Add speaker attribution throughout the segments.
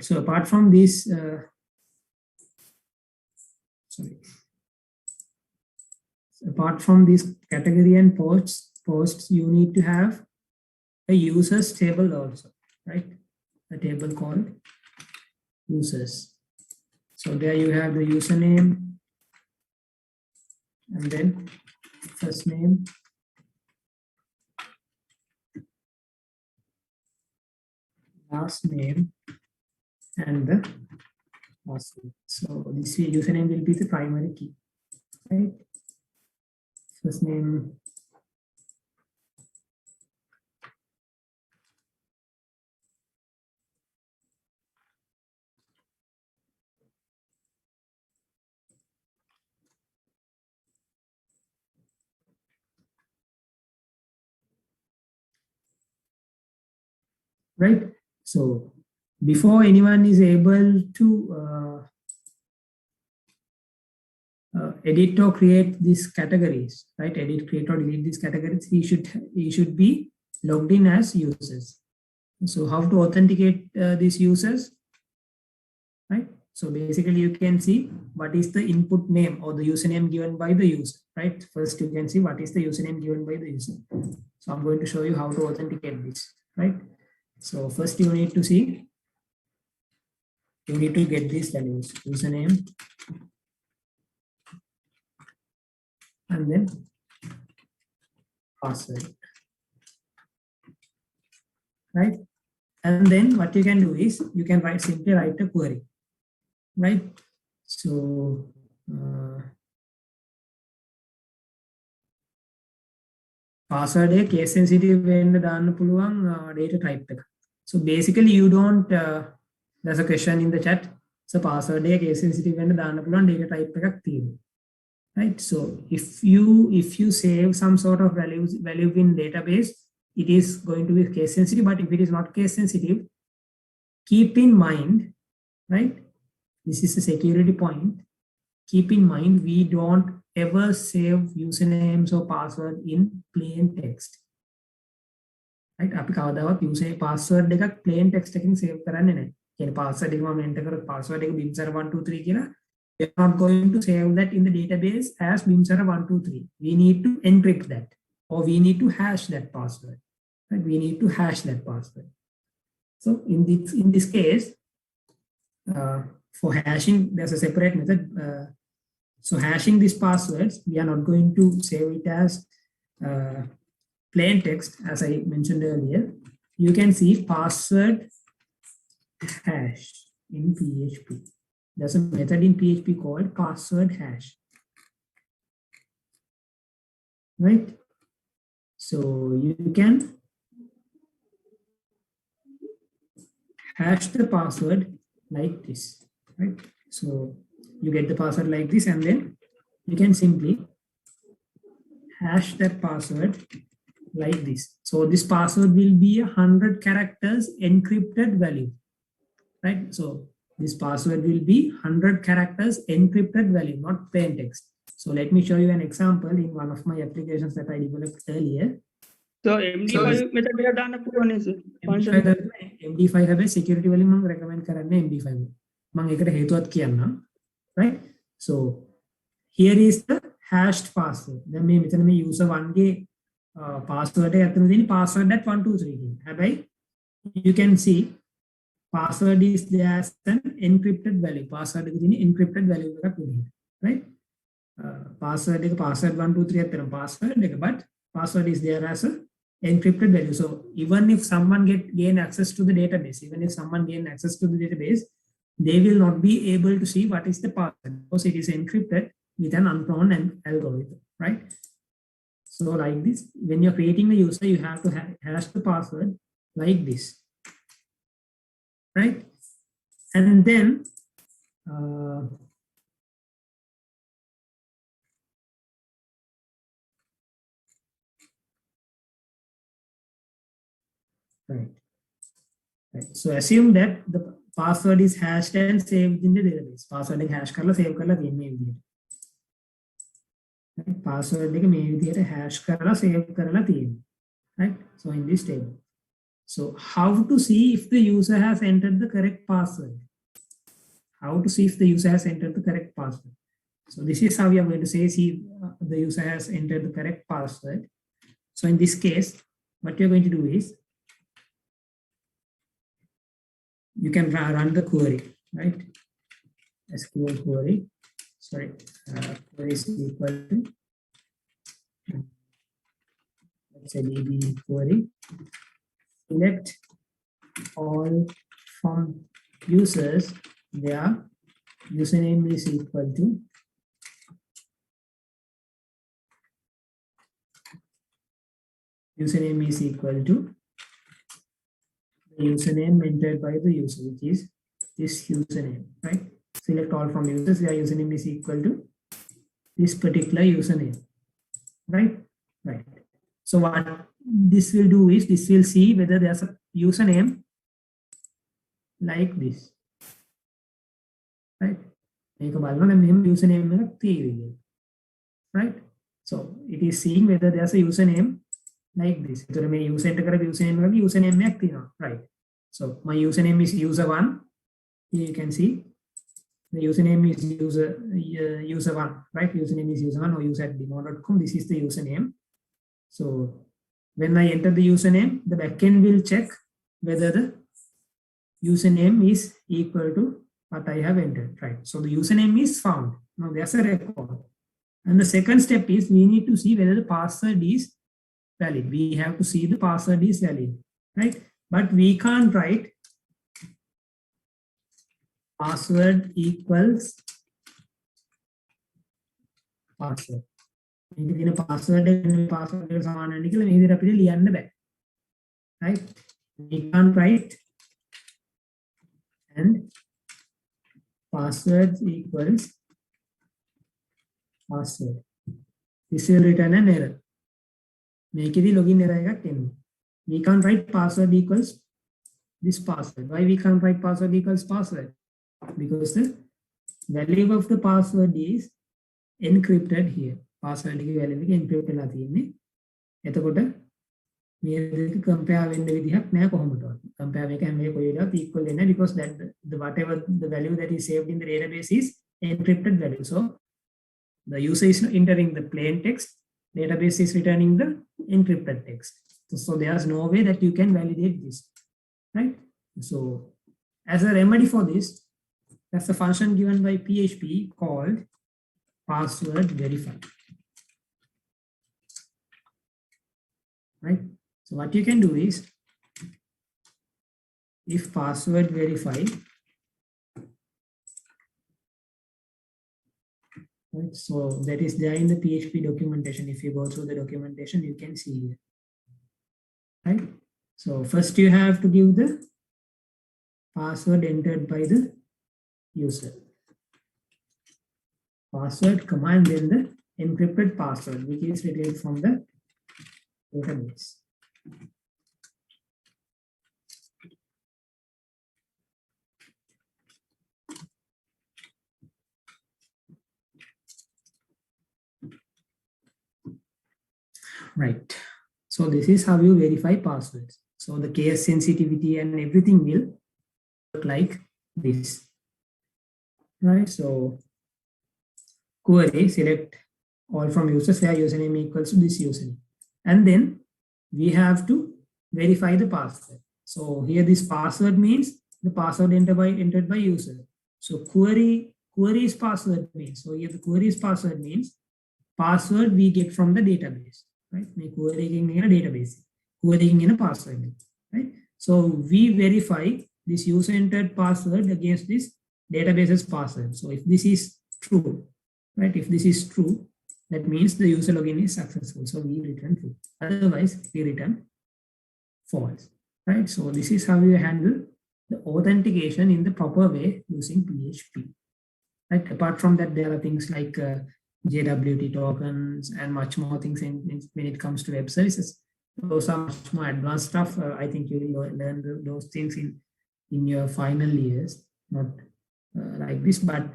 Speaker 1: So apart from this, apart from this category and posts, you need to have a users table also, right? A table called users. So there you have the username and then first name, last name, and the last name. So this username will be the primary key, right? First name, right? So before anyone is able to edit or create these categories, right? Edit, create, or delete these categories. He should be logged in as users. So how to authenticate these users, right? So basically you can see what is the input name or the username given by the user, right? First you can see what is the username given by the user. So I'm going to show you how to authenticate this, right? So first you need to see, you need to get these values, username, and then password, right? And then what you can do is you can simply write a query, right? So password එක case sensitive වෙන්න දාන්න පුළුවන් data type එක. So basically you don't there's a question in the chat. So password එක case sensitive වෙන්න දාන්න පුළුවන් data type එකක් තියෙනවා. Right? So if you save some sort of value in database, it is going to be case sensitive, but if it is not case sensitive, keep in mind, right? This is a security point. Keep in mind, we don't ever save usernames or password in plain text. Right? අපි කවදාවත් user password එකක් plain text එකකින් save කරන්නේ නැහැ. කියන්නේ password එක මම enter කරලා password එක bimsar123 කියලා, we are not going to save that in the database as bimsar123. We need to encrypt that, or we need to hash that password. Right? We need to hash that password. So in this case, for hashing, there's a separate method. So hashing these passwords, we are not going to save it as plain text, as I mentioned earlier. You can see password hash in PHP. There's a method in PHP called password hash, right? So you can hash the password like this, right? So you get the password like this, and then you can simply hash that password like this. So this password will be 100 characters encrypted value, right? So this password will be 100 characters encrypted value, not plain text. So let me show you an example in one of my applications that I developed earlier.
Speaker 2: So MD5 method එක දාන්න පුළුවන් නේද?
Speaker 1: MD5 හැබැයි security වලින් මම recommend කරන්නේ MD5. මම ඒකට හේතුවක් කියන්නම්, right? So here is the hashed password. දැන් මේ මෙතන මේ user 1 ගේ password එක අතන තියෙන password.123 කියන. හැබැයි you can see password is there as an encrypted value. Password එක තියෙන encrypted value එකක් විදිහට, right? Password එක password123 අතරම password එක, but password is there as a encrypted value. So even if someone gain access to the database, they will not be able to see what is the password because it is encrypted with an unknown algorithm, right? So like this, when you're creating the user, you have to hash the password like this, right? And then right. So assume that the password is hashed and saved in the database. Password එක hash කරලා save කරලා තියෙන මේ විදිහට. Right? Password එක මේ විදිහට hash කරලා save කරලා තියෙනවා. Right? So in this table. So how to see if the user has entered the correct password? How to see if the user has entered the correct password? So this is how we are going to say, see the user has entered the correct password. So in this case, what you're going to do is, you can run the query, right? SQL query, sorry, query is equal to, let's say DB query, select all from users, their username is equal to the username entered by the user, which is this username, right? Select all from users, their username is equal to this particular username, right? Right. So what this will do is, this will see whether there's a username like this, right? Username, right? So it is seeing whether there's a username like this. So my username, right? So my username is user1. Here you can see the username is user1, right? Username is user1 or user@demo.com. This is the username. So when I enter the username, the backend will check whether the username is equal to what I have entered, right? So the username is found. Now there's a record. And the second step is, we need to see whether the password is valid. We have to see the password is valid, right? But we can't write password equals password. Password right? We can't write and password equals password. This will return an error. Make it the login error. We can't write password equals this password. Why we can't write password equals password? Because the value of the password is encrypted here. Password value encrypted la thiyenne. Etakota මේ දෙක compare වෙන්න විදිහක් නෑ කොහොමදවත්. Compare එක හැම එකකටවත් equal වෙන්නේ because that the whatever the value that is saved in the database is encrypted value. So the user is entering the plain text, database is returning the encrypted text. So there's no way that you can validate this, right? So as a remedy for this, that's a function given by PHP called password verify, right? So what you can do is, if password verify, right, so that is there in the PHP documentation. If you go through the documentation, you can see here, right? So first you have to give the password entered by the user, password command, then the encrypted password, which is retrieved from the database. Right. So this is how you verify passwords. So the case sensitivity and everything will look like this. Right. So query, select all from users where username equals to this username. And then we have to verify the password. So here this password means the password entered by user. So query's password means, so here the query's password means password we get from the database, right? Querying in a database, querying in a password, right? So we verify this user entered password against this database's password. So if this is true, right? If this is true, that means the user login is successful. So we return true. Otherwise, we return false, right? So this is how you handle the authentication in the proper way using PHP. Right? Apart from that, there are things like JWT tokens and much more things when it comes to web services. Those are much more advanced stuff. I think you will learn those things in your final years, not like this. But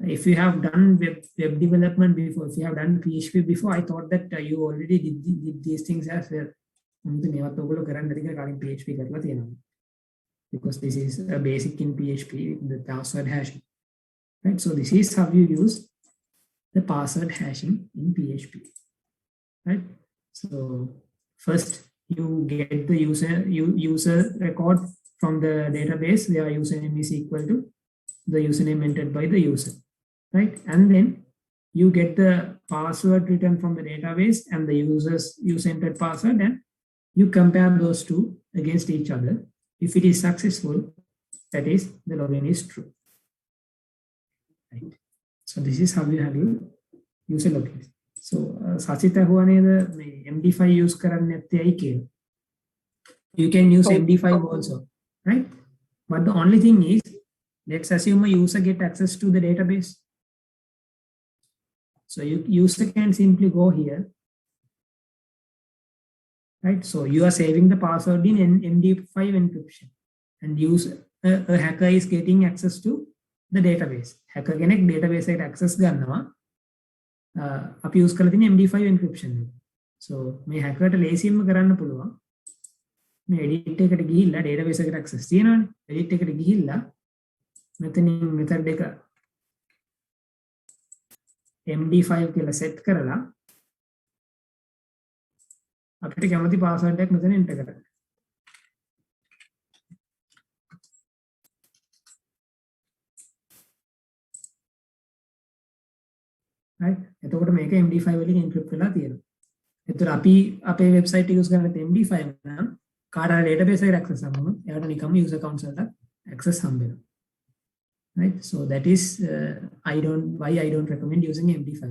Speaker 1: if you have done web development before, if you have done PHP before, I thought that you already did these things as well. අමුතු මේවත් ඔයගොල්ලෝ කරන්න ඇති කියලා කලින් PHP කරලා තියෙනවා. Because this is a basic in PHP, the password hashing. Right? So this is how you use the password hashing in PHP. Right? So first you get the user record from the database where username is equal to the username entered by the user. Right? And then you get the password written from the database and the user entered password, and you compare those two against each other. If it is successful, that is the login is true. Right? So this is how you handle user login. So Sachita huwaneda MD5 use කරන්නේ නැත්තේ ඇයි කියලා. You can use MD5 also, right? But the only thing is, let's assume a user get access to the database. So user can simply go here, right? So you are saving the password in MD5 encryption, and a hacker is getting access to the database. Hacker කෙනෙක් database එකට access ගන්නවා. අපි use කරලා තියෙන MD5 encryption. So මේ hacker ට ලේසියෙන්ම කරන්න පුළුවන්. මේ edit එකට ගිහිල්ලා database එකට access තියෙනවානේ. edit එකට ගිහිල්ලා මෙතනින් method එක MD5 කියලා set කරලා අපිට කැමති password එකක් මෙතන enter කරන්න. right? එතකොට මේක MD5 වලින් encrypt වෙලා තියෙනවා. එතකොට අපි අපේ website එක use කරන්නේ MD5 නම් කාට හරි database එකට access හම්බුනොත් එයාට නිකම්ම user accounts වලට access හම්බ වෙනවා. Right? So that is why I don't recommend using MD5.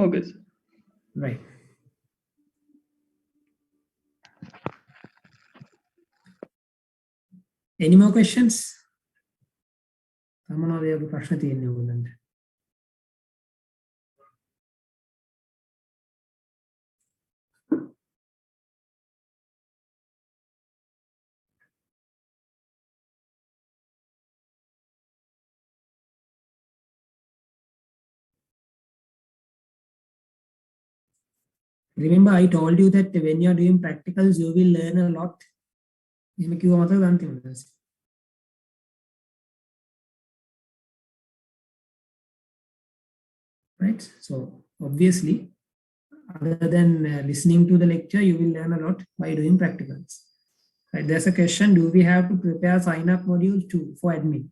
Speaker 2: Okay, sir.
Speaker 1: Right. Any more questions? තමනෝද යෝග ප්‍රශ්න තියෙන්නේ ඔයගොල්ලන්ට? Remember, I told you that when you are doing practicals, you will learn a lot. එහෙම කිව්ව මතකද අන්තිමට? Right? So obviously, other than listening to the lecture, you will learn a lot by doing practicals. Right? There's a question: do we have to prepare sign-up module too for admin?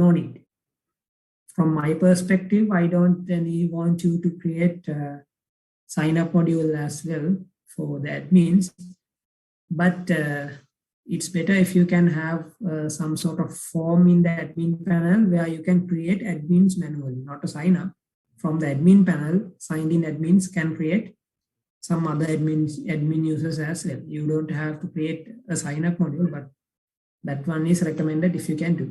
Speaker 1: No need. From my perspective, I don't really want you to create sign-up module as well for the admins, but it's better if you can have some sort of form in the admin panel where you can create admins manually, not a sign-up. From the admin panel, signed in admins can create some other admin users as well. You don't have to create a sign-up module, but that one is recommended if you can do.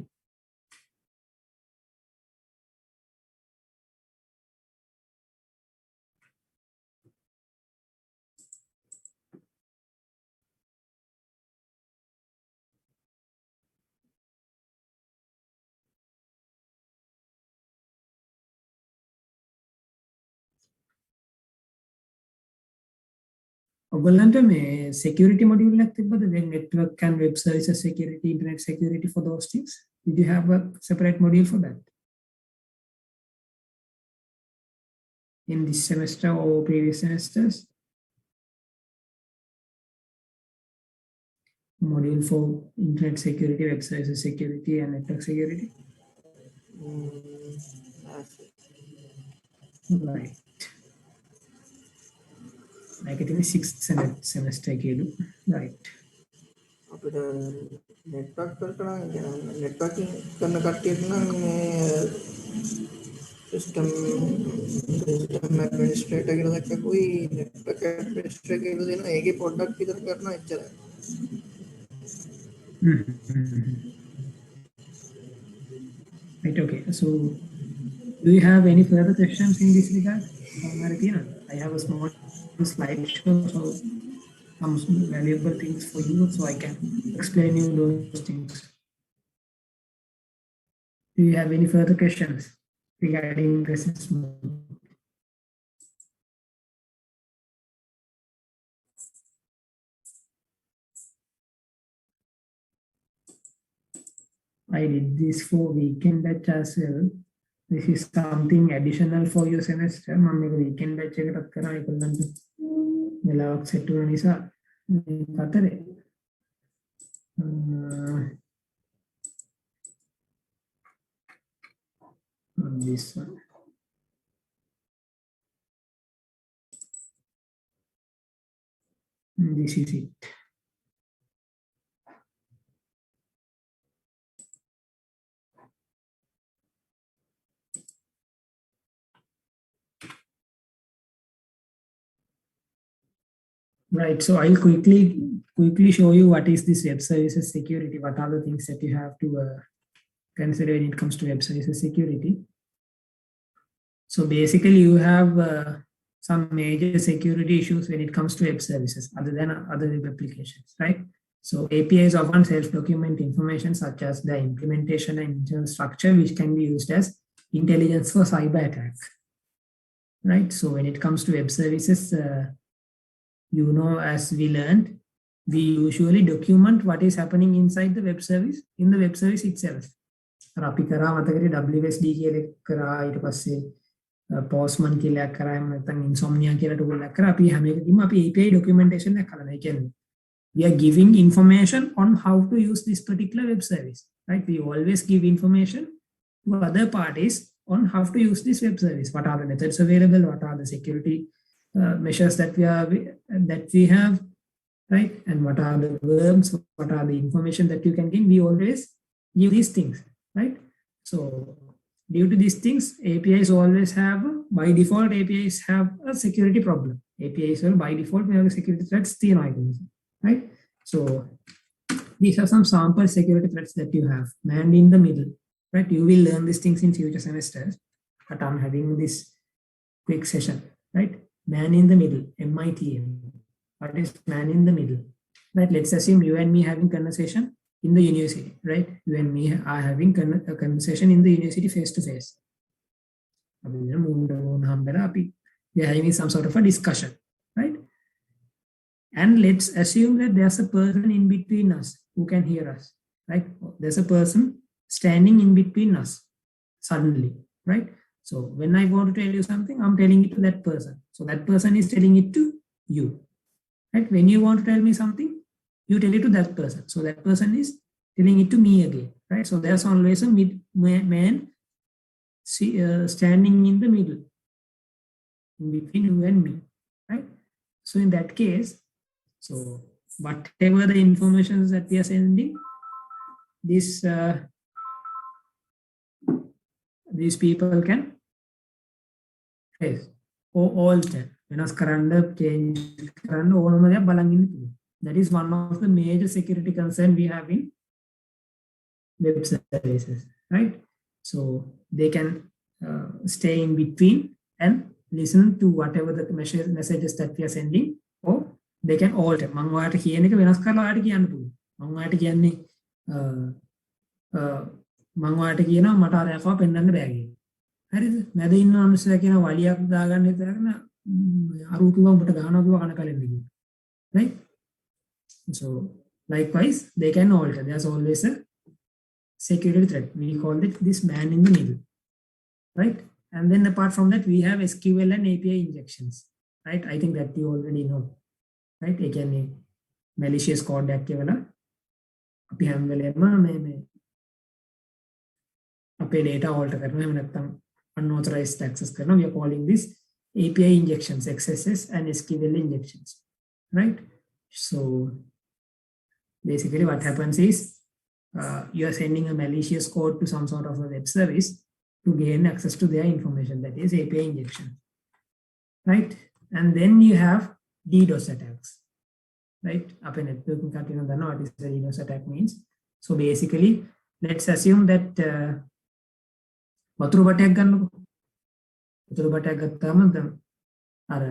Speaker 1: ඔයගොල්ලන්ට මේ security module එකක් තිබ්බද? network and web services security, internet security, for those things? Did you have a separate module for that in this semester or previous semesters? Module for internet security, web services security, and network security? Right. Like it in the 6th semester කියලු. Right.
Speaker 3: අපිට network වලට නම් networking කරන කට්ටියට නම් මේ system administrator කියලා දැක්කකුයි network administrator කියලා දෙනවා. ඒකේ පොඩ්ඩක් විතර කරනවා එච්චරයි.
Speaker 1: Right, okay. So do you have any further questions in this regard? I have a small slideshow, so some valuable things for you, so I can explain you those things. Do you have any further questions regarding presence mode? I did this for weekend batch as well. This is something additional for your semester. මම මේක weekend batch එකටත් කරා ඒගොල්ලන්ට වෙලාවක් set වෙන නිසා මේ අතරේ this one. This is it. Right, so I'll quickly show you what is this web services security, what are the things that you have to consider when it comes to web services security. So basically you have some major security issues when it comes to web services other than other web applications, right? So APIs often self-document information such as the implementation and internal structure, which can be used as intelligence for cyber attack, right? So when it comes to web services, you know, as we learned, we usually document what is happening inside the web service, in the web service itself. අපි කරා මතකද WSD කියලා කරා ඊට පස්සේ Postman කියලා කරා නැත්නම් Insomnia කියලා tool එකක් කරා අපි හැම එකකම අපි API documentation එකක් කරනවා. ඒ කියන්නේ we are giving information on how to use this particular web service, right? We always give information to other parties on how to use this web service. What are the methods available? What are the security measures that we have, right? And what are the verbs? What are the information that you can give? We always give these things, right? So due to these things, APIs always have, by default, APIs have a security problem. APIs will by default have security threats, right? So these are some sample security threats that you have, man in the middle, right? You will learn these things in future semesters, but I'm having this quick session, right? Man in the middle, MITM. What is man in the middle? Right? Let's assume you and me having conversation in the university, right? You and me are having a conversation in the university face to face. We are having some sort of a discussion, right? And let's assume that there's a person in between us who can hear us, right? There's a person standing in between us suddenly, right? So when I want to tell you something, I'm telling it to that person. So that person is telling it to you, right? When you want to tell me something, you tell it to that person. So that person is telling it to me again, right? So there's always a man standing in the middle, in between you and me, right? So in that case, so whatever the information that we are sending, these people can trace or alter. Change, that is one of the major security concerns we have in web services, right? So they can stay in between and listen to whatever the messages that we are sending, or they can alter. මම ඔයාලට කියන එක වෙනස් කරලා ඔයාලට කියන්න පුළුවන්. මම ඔයාලට කියන්නේ මම ඔයාලට කියනවා මට අර යකව පෙන්වන්න බෑ කියලා. හරිද? මැද ඉන්න මිනිස්සයා කියන වලියක් දාගන්න විතරගෙන අරු කිව්වා උඹට ගහනවා කිව්වා කන කලෙන්ද කියලා. Right? So likewise, they can alter. There's always a security threat. We call it this man in the middle, right? And then apart from that, we have SQL and API injections, right? I think that you already know, right? Again, malicious code that kevala api ham velema me ape data alter karna එහෙම නැත්නම් unauthorized access karna. We are calling this API injections, XSS and SQL injections, right? So basically what happens is you are sending a malicious code to some sort of a web service to gain access to their information, that is API injection, right? And then you have DDoS attacks, right? Up in network, you know what is the DDoS attack means. So basically, let's assume that වතුර බටයක් ගන්නකො. වතුර බටයක් ගත්තාම දැන් අර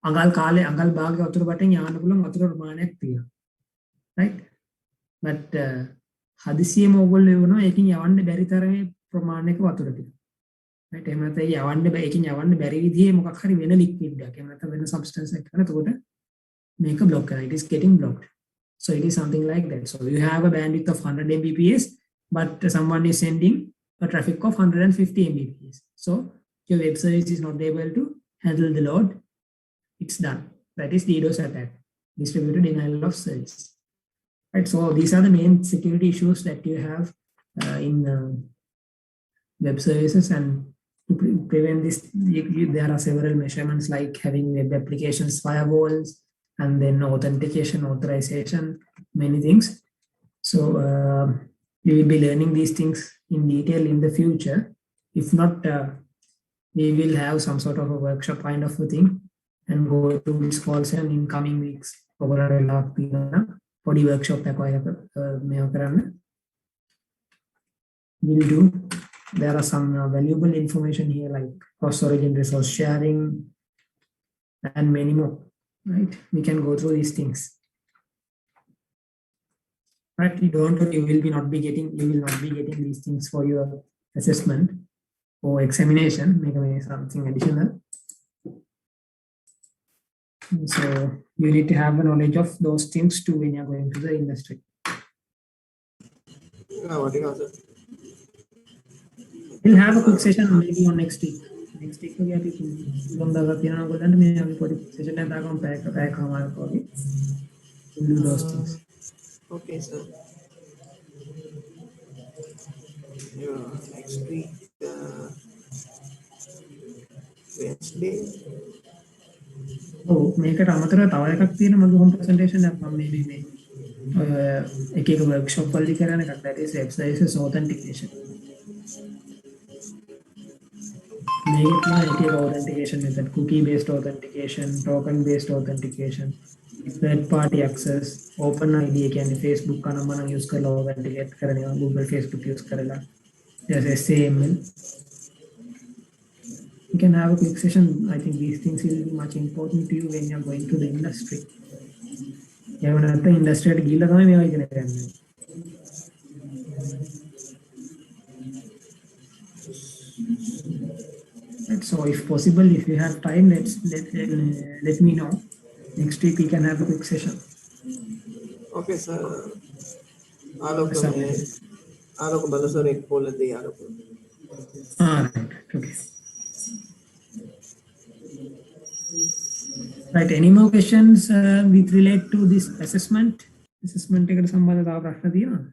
Speaker 1: අඟල් කාලේ අඟල් භාගයේ වතුර බටෙන් යන්න පුළුවන් වතුර ප්‍රමාණයක් තියෙනවා, right? But හදිසියෙම ඕගොල්ලෝ වෙනවා ඒකින් යවන්න බැරි තරමේ ප්‍රමාණයක වතුර ටික. right? එහෙම නැත්නම් යවන්න බෑ ඒකින් යවන්න බැරි විදිහේ මොකක් හරි වෙන ලික්විඩ් එකක්. එහෙම නැත්නම් වෙන සබ්ස්ටන්ස් එකක් කරන. එතකොට මේක බ්ලොක් කරනවා. It is getting blocked. So it is something like that. So you have a bandwidth of 100 Mbps but someone is sending a traffic of 150 Mbps. So your web service is not able to handle the load. It's done. That is DDoS attack, distributed denial of service. Right. So these are the main security issues that you have in web services, and to prevent this, there are several measurements like having web applications firewalls, and then authentication, authorization, many things. So we will be learning these things in detail in the future. If not, we will have some sort of a workshop kind of a thing and go through this course and in coming weeks. Body workshop we'll do. There are some valuable information here like cross-origin resource sharing and many more. Right? We can go through these things. Right? You will not be getting these things for your assessment or examination. Make something additional. So you need to have a knowledge of those things too when you're going to the industry. We'll have a quick session maybe on next week. Next week we have to do those things.
Speaker 3: Okay, sir. Yeah, next week, Wednesday.
Speaker 1: මේකට අමතරව තව එකක් තියෙන මගේ home presentation එකක් මම මේ එක එක වර්ක්ෂොප් වලදී කරන එකක් that is web services authentication. මේකේ එක එක authentication method, cookie based authentication, token based authentication, third party access, open ID කියන්නේ Facebook का नंबर නම් use කරලා authenticate කරනවා, Google Facebook use කරලා, there's SAML. You can have a quick session. I think these things will be much important to you when you're going to the industry. You have to industry at Gila Kami. So if possible, if you have time, let me know. Next week we can have a quick session.
Speaker 3: Okay, sir. Alok Balasar ek bola de Alok.
Speaker 1: Right. Okay. Right. Any more questions with relate to this assessment? Assessment එකට සම්බන්ධ තව ප්‍රශ්න තියෙනවද?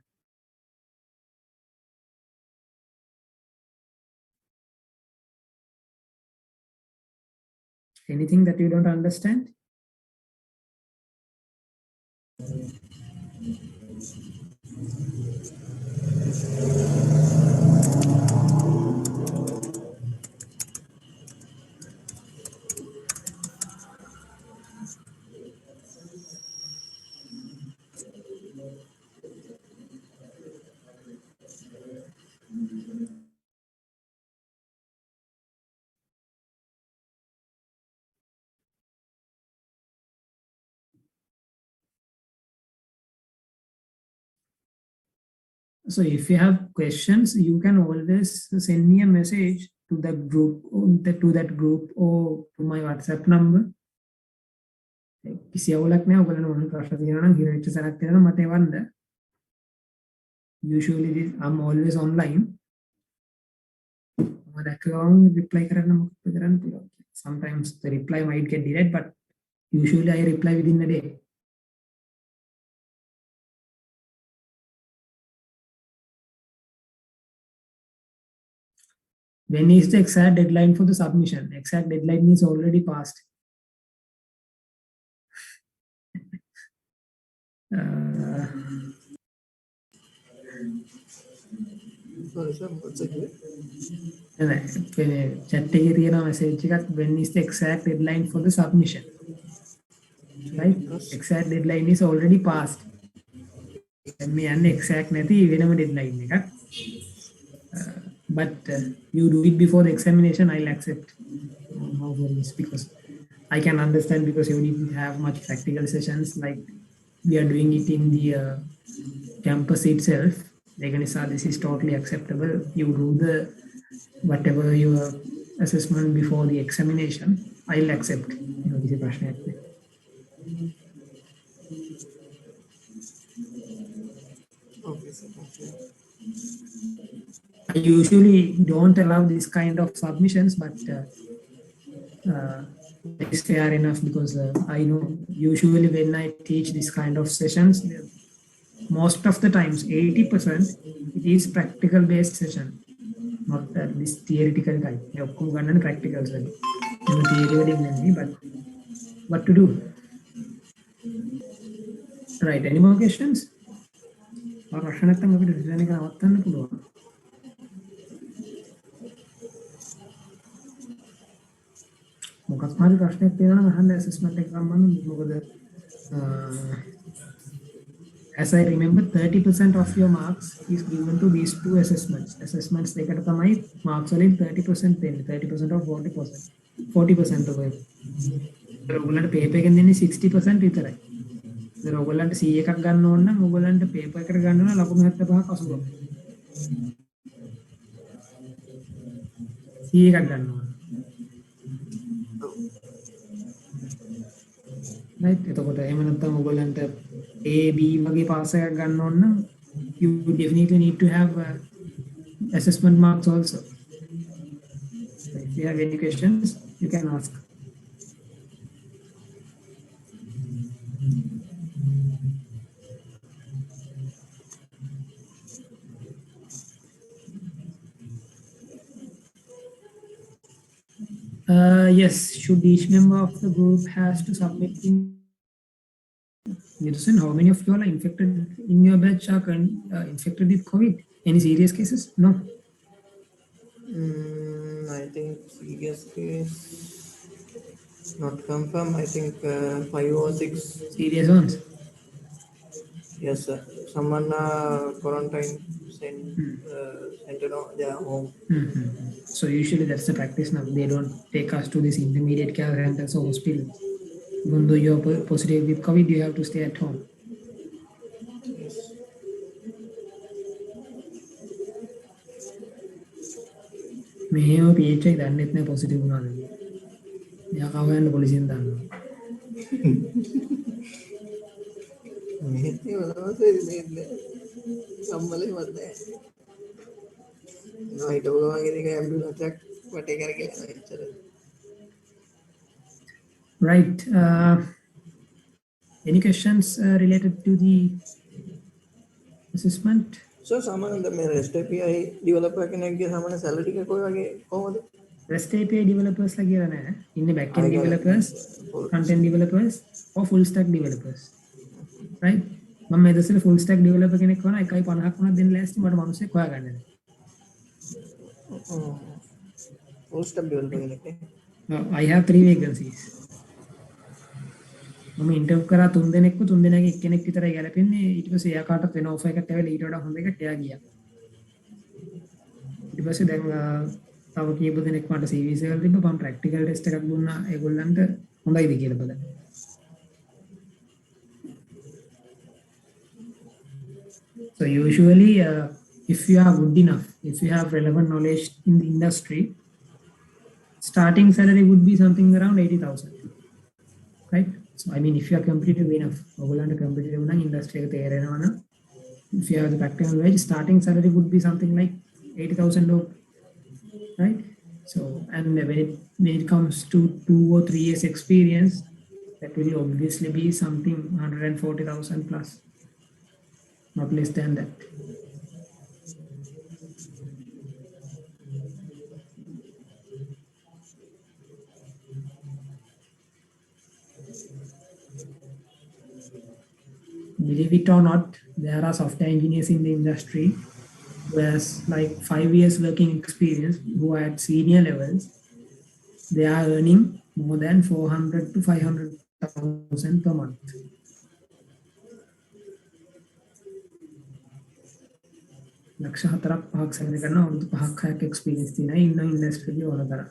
Speaker 1: Anything that you don't understand? So if you have questions, you can always send me a message to that group or to my WhatsApp number. කිසි අවුලක් නැහැ. ඔයගොල්ලෝ මොන ප්‍රශ්න තියෙනවා නම් හිරෙච්ච සරක් තියෙනවා මට එවන්න. Usually I'm always online. මම දැක්කම reply කරන්න මොකක්ද කරන්න පුළුවන්. Sometimes the reply might get delayed, but usually I reply within a day. When is the exact deadline for the submission? Exact deadline is already passed.
Speaker 3: Sorry, sir. What's it?
Speaker 1: Chat message. When is the exact deadline for the submission? Right? Exact deadline is already passed. Me and exact deadline. But you do it before the examination, I'll accept. No worries, because I can understand, because you need to have much practical sessions like we are doing it in the campus itself. They're going to say this is totally acceptable. You do the whatever your assessment before the examination, I'll accept. This is question.
Speaker 3: Okay, sir. Thank you.
Speaker 1: I usually don't allow this kind of submissions, but it's fair enough because I know usually when I teach this kind of sessions, most of the times 80% it is practical based session, not this theoretical type. Practicals, theory, but what to do? Right, any more questions? Or මොකක් හරි ප්‍රශ්නයක් තියෙනවා නම් අහන්න assessment එක සම්බන්ධව මොකද as I remember 30% of your marks is given to these two assessments දෙකට තමයි marks වලින් 30% දෙන්නේ 30% of 40% ඔය ඔයගොල්ලන්ට paper එකෙන් දෙන්නේ 60% විතරයි ඉතින් ඔයගොල්ලන්ට C එකක් ගන්න ඕන නම් ඔයගොල්ලන්ට paper එකට ගන්න ඕන ලකුණු 75ක් 80ක් C එකක් ගන්න ඕන right එතකොට එහෙම නැත්නම් ඔයගොල්ලන්ට A B වගේ පාස් එකක් ගන්න ඕන නම් you definitely need to have assessment marks also. So if you have any questions you can ask. Yes, should each member of the group has to submit in Nirusan, how many of you all are infected in your batch are infected with COVID? Any serious cases? No.
Speaker 3: I think serious case not confirmed. I think 5 or 6
Speaker 1: Serious ones?
Speaker 3: Yes, sir. Someone quarantine sent on their home.
Speaker 1: So usually that's the practice now. They don't take us to this intermediate care centers or hospital. Even though you're positive with COVID, you have to stay at home.
Speaker 3: Yes.
Speaker 1: මෙහෙම PH එක දන්නෙත් නෑ positive වුණාද කියලා. එයා කවයන්ද පොලිසියෙන් දානවා.
Speaker 3: මෙහෙත් වලවසේ නේ සම්මලේ මතේ. නෝ හිටපු ගමන් ඉතින් ඇම්බියුලන්ස් එකක් වටේ කරගෙන යනවා එච්චරයි.
Speaker 1: Right. Any questions related to the assessment?
Speaker 3: So සාමාන්‍යයෙන් මේ REST API developer කෙනෙක්ගේ සාමාන්‍ය salary එක කොයි වගේ කොහොමද?
Speaker 1: REST API developers ලා කියලා නෑ. ඉන්නේ back end developers, front end developers or full stack developers. Right? මම මේ දැසල full stack developer කෙනෙක් වුණා 1.50ක් වුණා දෙන්න ලෑස්ති මට මිනිස්සෙක් හොයාගන්න නෑ.
Speaker 3: Full stack developer කෙනෙක් නේ.
Speaker 1: I have 3 vacancies. මම ඉන්ටර්විව් කරා 3 දෙනෙක්ව 3 දෙනාගේ එක්කෙනෙක් විතරයි ගැලපෙන්නේ ඊට පස්සේ එයා කාටත් වෙන ඔෆර් එකක් ඇවිල්ලා ඊට වඩා හොඳ එකක් එයා ගියා ඊට පස්සේ දැන් තව කීප දෙනෙක් මට CVs එකක් තිබ්බ මම ප්‍රැක්ටිකල් ටෙස්ට් එකක් දුන්නා ඒගොල්ලන්ට හොඳයිද කියලා බලන්න so usually if you are good enough if you have relevant knowledge in the industry starting salary would be something around 80,000 right. So I mean, if you are competitive enough, industry if you have the practical knowledge, starting salary would be something like 80,000, right? So, and when it comes to 2 or 3 years experience, that will obviously be something 140,000 plus, not less than that. Believe it or not, there are software engineers in the industry who has like 5 years working experience, who are at senior levels. They are earning more than 400 to 500,000 per month. ලක්ෂ 4ක් 5ක් salary කරන අවුරුදු 5ක් 6ක් experience තියෙන ඉන්න industry එකේ ඕන තරම්.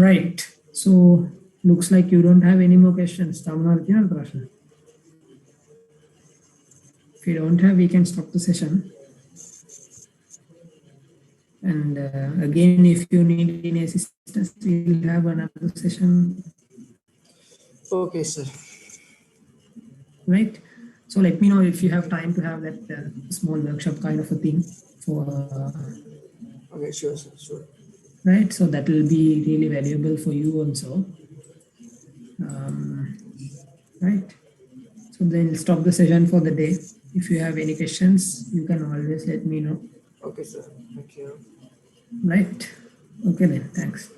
Speaker 1: Right. So looks like you don't have any more questions. If you don't have, we can stop the session. And again, if you need any assistance, we'll have another session,
Speaker 3: Okay, sir.
Speaker 1: right? So let me know if you have time to have that small workshop kind of a thing for,
Speaker 3: Okay, sure, sir. Sure.
Speaker 1: right? So that will be really valuable for you also. Right? So then stop the session for the day. If you have any questions, you can always let me know.
Speaker 3: Okay, sir. Thank you.
Speaker 1: Right? Okay then, thanks.